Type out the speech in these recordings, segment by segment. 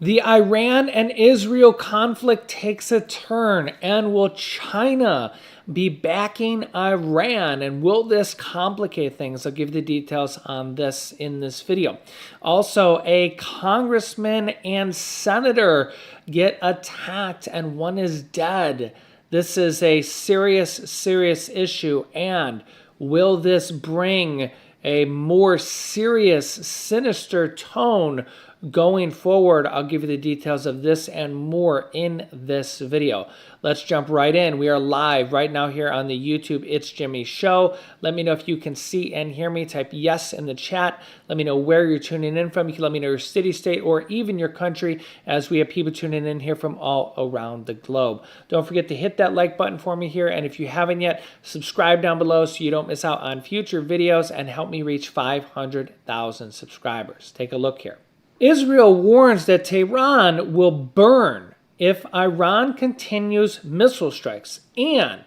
The Iran and Israel conflict takes a turn, and will China be backing Iran? And will this complicate things? I'll give you the details on this in this video. Also, a congressman and senator get attacked, and one is dead. This is a serious issue, and will this bring a more serious, sinister tone going forward? I'll give you the details of this and more in this video. Let's jump right in. We are live right now here on the YouTube It's Jimmy Show. Let me know if you can see and hear me. Type yes in the chat. Let me know where you're tuning in from. You can let me know your city, state, or even your country, as we have people tuning in here from all around the globe. Don't forget to hit that like button for me here. And if you haven't yet, subscribe down below so you don't miss out on future videos, and help me reach 500,000 subscribers. Take a look here. Israel warns that Tehran will burn if Iran continues missile strikes, and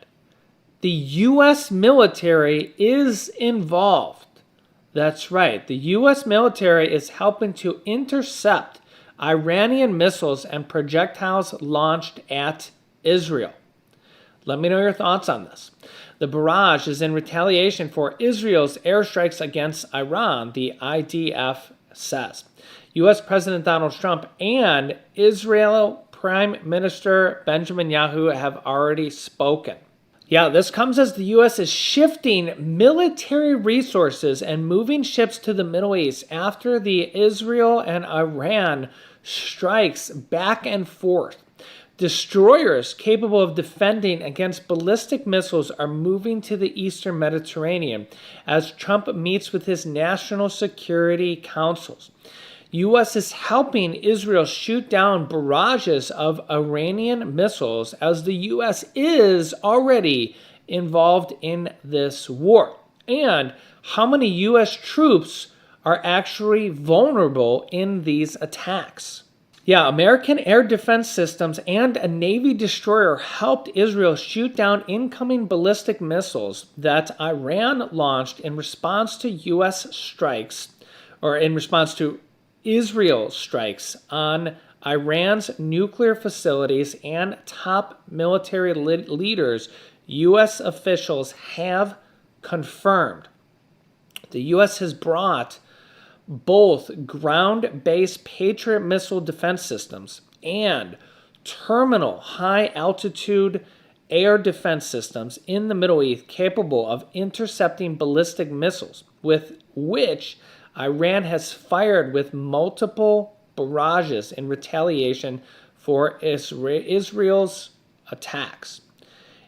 the U.S. military is involved. That's right. The U.S. military is helping to intercept Iranian missiles and projectiles launched at Israel. Let me know your thoughts on this. The barrage is in retaliation for Israel's airstrikes against Iran, the IDF says. U.S. President Donald Trump and Israel Prime Minister Benjamin Netanyahu have already spoken. Yeah, this comes as the U.S. is shifting military resources and moving ships to the Middle East after the Israel and Iran strikes back and forth. Destroyers capable of defending against ballistic missiles are moving to the Eastern Mediterranean as Trump meets with his national security councils. U.S. is helping Israel shoot down barrages of Iranian missiles, as the U.S. is already involved in this war. And how many U.S. troops are actually vulnerable in these attacks? Yeah, American air defense systems and a Navy destroyer helped Israel shoot down incoming ballistic missiles that Iran launched in response to U.S. strikes, or in response to Israel strikes on Iran's nuclear facilities, and top military leaders, U.S. officials have confirmed. The U.S. has brought both ground-based Patriot missile defense systems and terminal high-altitude air defense systems in the Middle East capable of intercepting ballistic missiles, with which Iran has fired with multiple barrages in retaliation for Israel's attacks.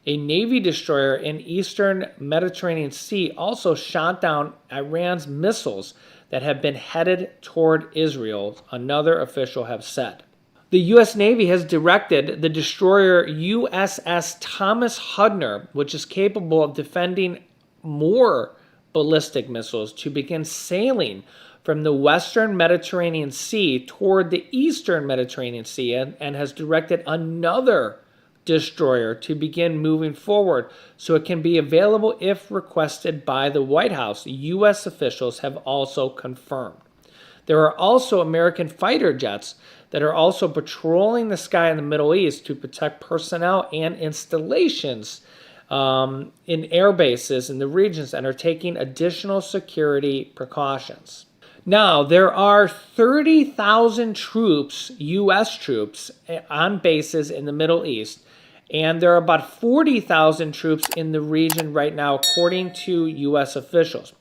A Navy destroyer in Eastern Mediterranean Sea also shot down Iran's missiles that have been headed toward Israel, another official have said. The U.S. Navy has directed the destroyer USS Thomas Hudner, which is capable of defending more ballistic missiles, to begin sailing from the Western Mediterranean Sea toward the Eastern Mediterranean Sea, and has directed another destroyer to begin moving forward so it can be available if requested by the White House, U.S. officials have also confirmed. There are also American fighter jets that are also patrolling the sky in the Middle East to protect personnel and installations in air bases in the regions, and are taking additional security precautions. Now, there are 30,000 troops, U.S. troops, on bases in the Middle East, and there are about 40,000 troops in the region right now, according to U.S. officials.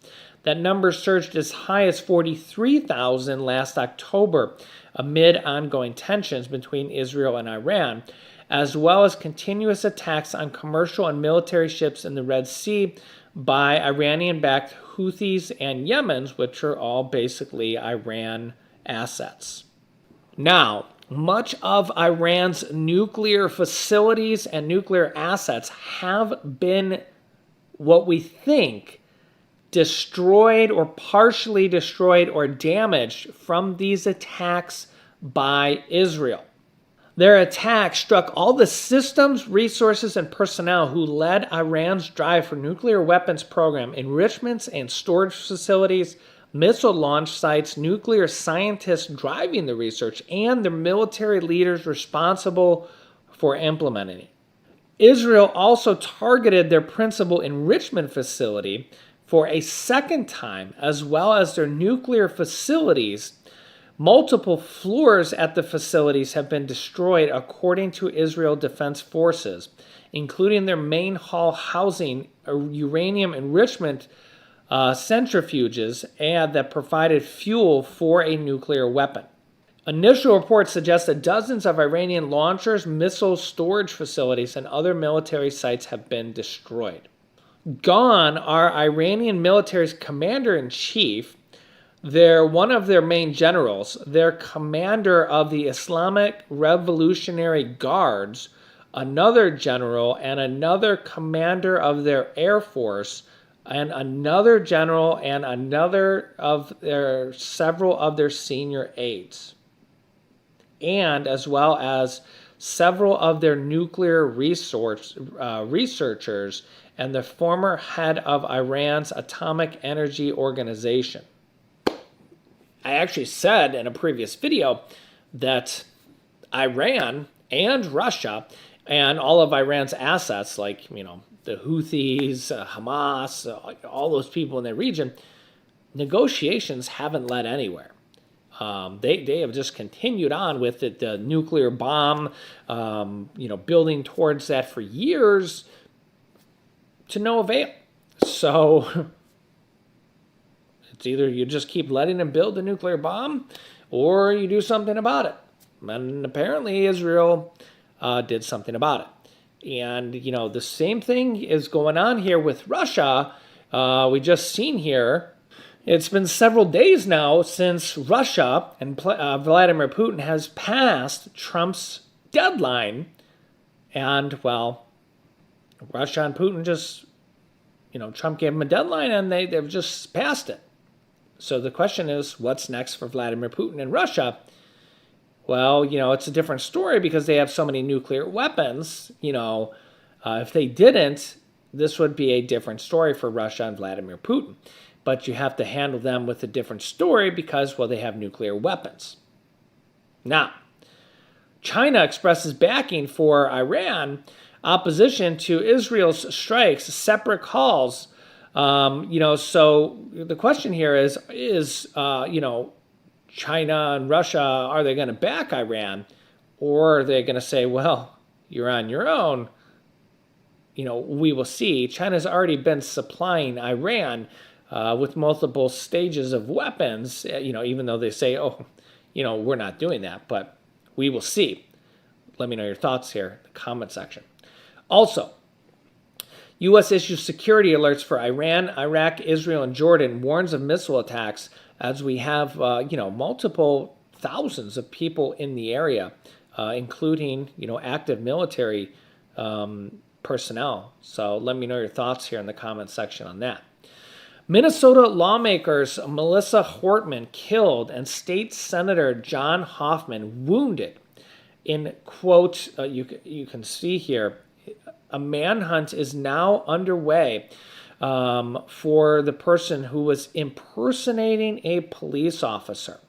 That number surged as high as 43,000 last October amid ongoing tensions between Israel and Iran, as well as continuous attacks on commercial and military ships in the Red Sea by Iranian-backed Houthis and Yemens, which are all basically Iran assets. Now, much of Iran's nuclear facilities and nuclear assets have been, what we think, destroyed or partially destroyed or damaged from these attacks by Israel. Their attack struck all the systems, resources, and personnel who led Iran's drive for nuclear weapons program, enrichments and storage facilities, missile launch sites, nuclear scientists driving the research, and the military leaders responsible for implementing it. Israel also targeted their principal enrichment facility for a second time, as well as their nuclear facilities. Multiple floors at the facilities have been destroyed, according to Israel Defense Forces, including their main hall housing uranium enrichment centrifuges and that provided fuel for a nuclear weapon. Initial reports suggest that dozens of Iranian launchers, missile storage facilities, and other military sites have been destroyed. Gone are Iranian military's commander-in-chief, one of their main generals, their commander of the Islamic Revolutionary Guards, another general, and another commander of their air force, and another general, and several of their senior aides, and as well as several of their nuclear researchers and the former head of Iran's Atomic Energy Organization. I actually said in a previous video that Iran and Russia and all of Iran's assets, like, the Houthis, Hamas, all those people in the region, negotiations haven't led anywhere. They have just continued on with the nuclear bomb, building towards that for years to no avail. So it's either you just keep letting them build the nuclear bomb or you do something about it. And apparently Israel did something about it. And, the same thing is going on here with Russia. We just seen here, it's been several days now since Russia and Vladimir Putin has passed Trump's deadline. And, well, Russia and Putin just, Trump gave them a deadline and they've just passed it. So the question is, what's next for Vladimir Putin and Russia? Well, it's a different story because they have so many nuclear weapons. If they didn't, this would be a different story for Russia and Vladimir Putin. But you have to handle them with a different story because, well, they have nuclear weapons. Now, China expresses backing for Iran, opposition to Israel's strikes, separate calls. So the question here is China and Russia, are they going to back Iran? Or are they going to say, well, you're on your own? We will see. China's already been supplying Iran with multiple stages of weapons, even though they say, we're not doing that. But we will see. Let me know your thoughts here in the comment section. Also, U.S. issues security alerts for Iran, Iraq, Israel, and Jordan, warns of missile attacks as we have, multiple thousands of people in the area, including, active military personnel. So let me know your thoughts here in the comment section on that. Minnesota lawmakers Melissa Hortman killed and State Senator John Hoffman wounded in, quote, you can see here, a manhunt is now underway for the person who was impersonating a police officer.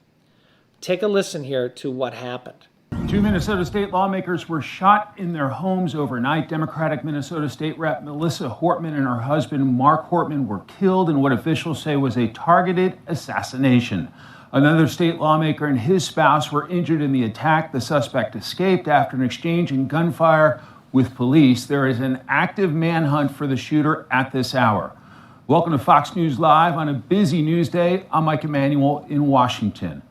Take a listen here to what happened. 2 Minnesota state lawmakers were shot in their homes overnight. Democratic Minnesota State Rep Melissa Hortman and her husband Mark Hortman were killed in what officials say was a targeted assassination. Another state lawmaker and his spouse were injured in the attack. The suspect escaped after an exchange in gunfire with police. There is an active manhunt for the shooter at this hour. Welcome to Fox News Live on a busy news day. I'm Mike Emanuel in Washington.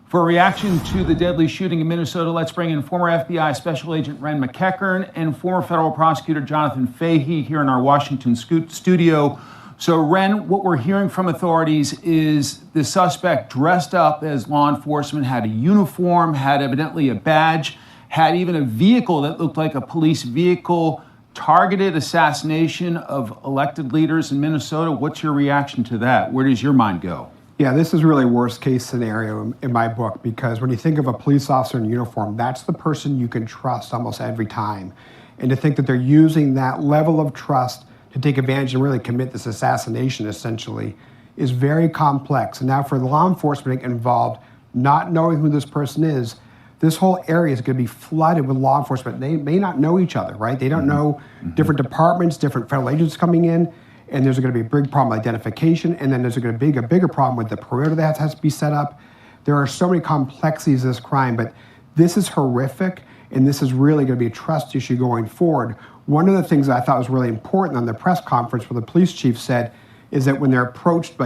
For a reaction to the deadly shooting in Minnesota, let's bring in former FBI Special Agent Ren McEachern and former federal prosecutor Jonathan Fahey here in our Washington studio. So, Ren, what we're hearing from authorities is the suspect dressed up as law enforcement, had a uniform, had evidently a badge, had even a vehicle that looked like a police vehicle, targeted assassination of elected leaders in Minnesota. What's your reaction to that? Where does your mind go? Yeah, this is really worst case scenario in my book, because when you think of a police officer in uniform, that's the person you can trust almost every time. And to think that they're using that level of trust to take advantage and really commit this assassination, essentially, is very complex. And now for the law enforcement involved, not knowing who this person is, this whole area is going to be flooded with law enforcement. They may not know each other, right? They don't know different departments, different federal agents coming in, and there's going to be a big problem with identification, and then there's going to be a bigger problem with the perimeter that has to be set up. There are so many complexities of this crime, but this is horrific, and this is really going to be a trust issue going forward. One of the things that I thought was really important on the press conference where the police chief said is that when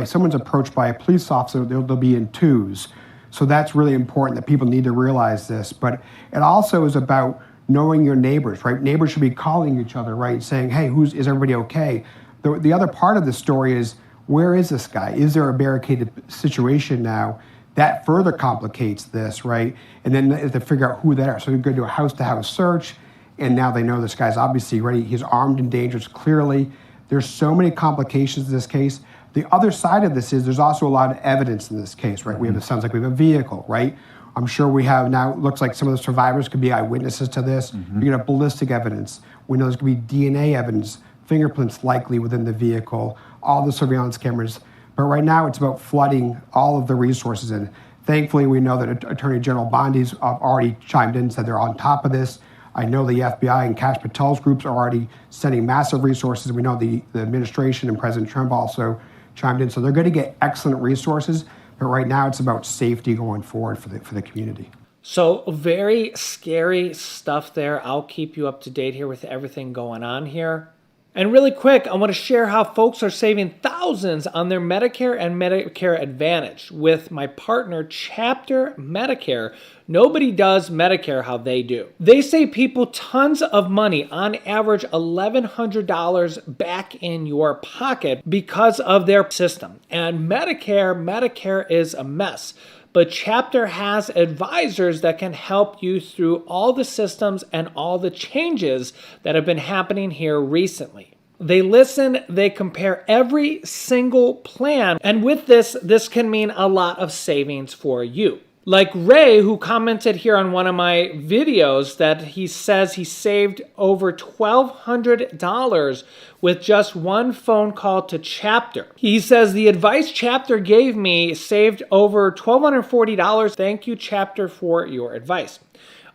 someone's approached by a police officer, they'll be in twos. So that's really important that people need to realize this. But it also is about knowing your neighbors, right? Neighbors should be calling each other, right? Saying, hey, is everybody okay? The other part of the story is, where is this guy? Is there a barricaded situation now? That further complicates this, right? And then they have to figure out who they are. So they go to a house-to-house search, and now they know this guy's obviously ready. He's armed and dangerous, clearly. There's so many complications in this case. The other side of this is there's also a lot of evidence in this case, right? It sounds like we have a vehicle, right? I'm sure we have now, it looks like some of the survivors could be eyewitnesses to this. You're going to have ballistic evidence. We know there's going to be DNA evidence, fingerprints likely within the vehicle, all the surveillance cameras. But right now it's about flooding all of the resources in. Thankfully, we know that Attorney General Bondi's already chimed in and said they're on top of this. I know the FBI and Kash Patel's groups are already sending massive resources. We know the administration and President Trump also chimed in. So they're going to get excellent resources. But right now it's about safety going forward for the community. So very scary stuff there. I'll keep you up to date here with everything going on here. And really quick, I want to share how folks are saving thousands on their Medicare and Medicare Advantage with my partner, Chapter Medicare. Nobody does Medicare how they do. They save people tons of money, on average $1,100 back in your pocket because of their system. And Medicare is a mess. But Chapter has advisors that can help you through all the systems and all the changes that have been happening here recently. They listen, they compare every single plan, and with this can mean a lot of savings for you. Like Ray, who commented here on one of my videos that he says he saved over $1,200 with just one phone call to Chapter. He says the advice Chapter gave me saved over $1,240. Thank you, Chapter, for your advice.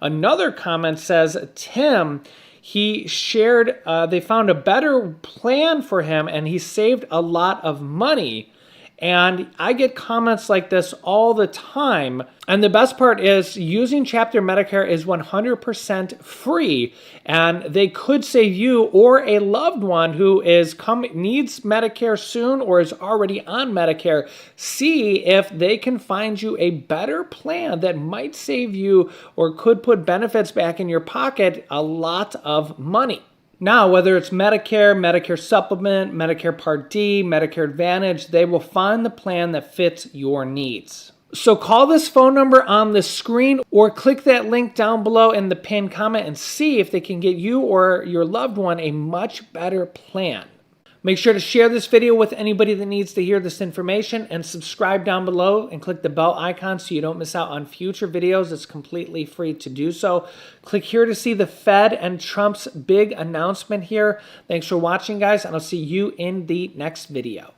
Another comment says, Tim, he shared they found a better plan for him and he saved a lot of money. And I get comments like this all the time. And the best part is using Chapter Medicare is 100% free. And they could save you or a loved one who needs Medicare soon or is already on Medicare. See if they can find you a better plan that might save you or could put benefits back in your pocket a lot of money. Now, whether it's Medicare, Medicare Supplement, Medicare Part D, Medicare Advantage, they will find the plan that fits your needs. So call this phone number on the screen or click that link down below in the pinned comment and see if they can get you or your loved one a much better plan. Make sure to share this video with anybody that needs to hear this information and subscribe down below and click the bell icon so you don't miss out on future videos. It's completely free to do so. Click here to see the Fed and Trump's big announcement here. Thanks for watching, guys, and I'll see you in the next video.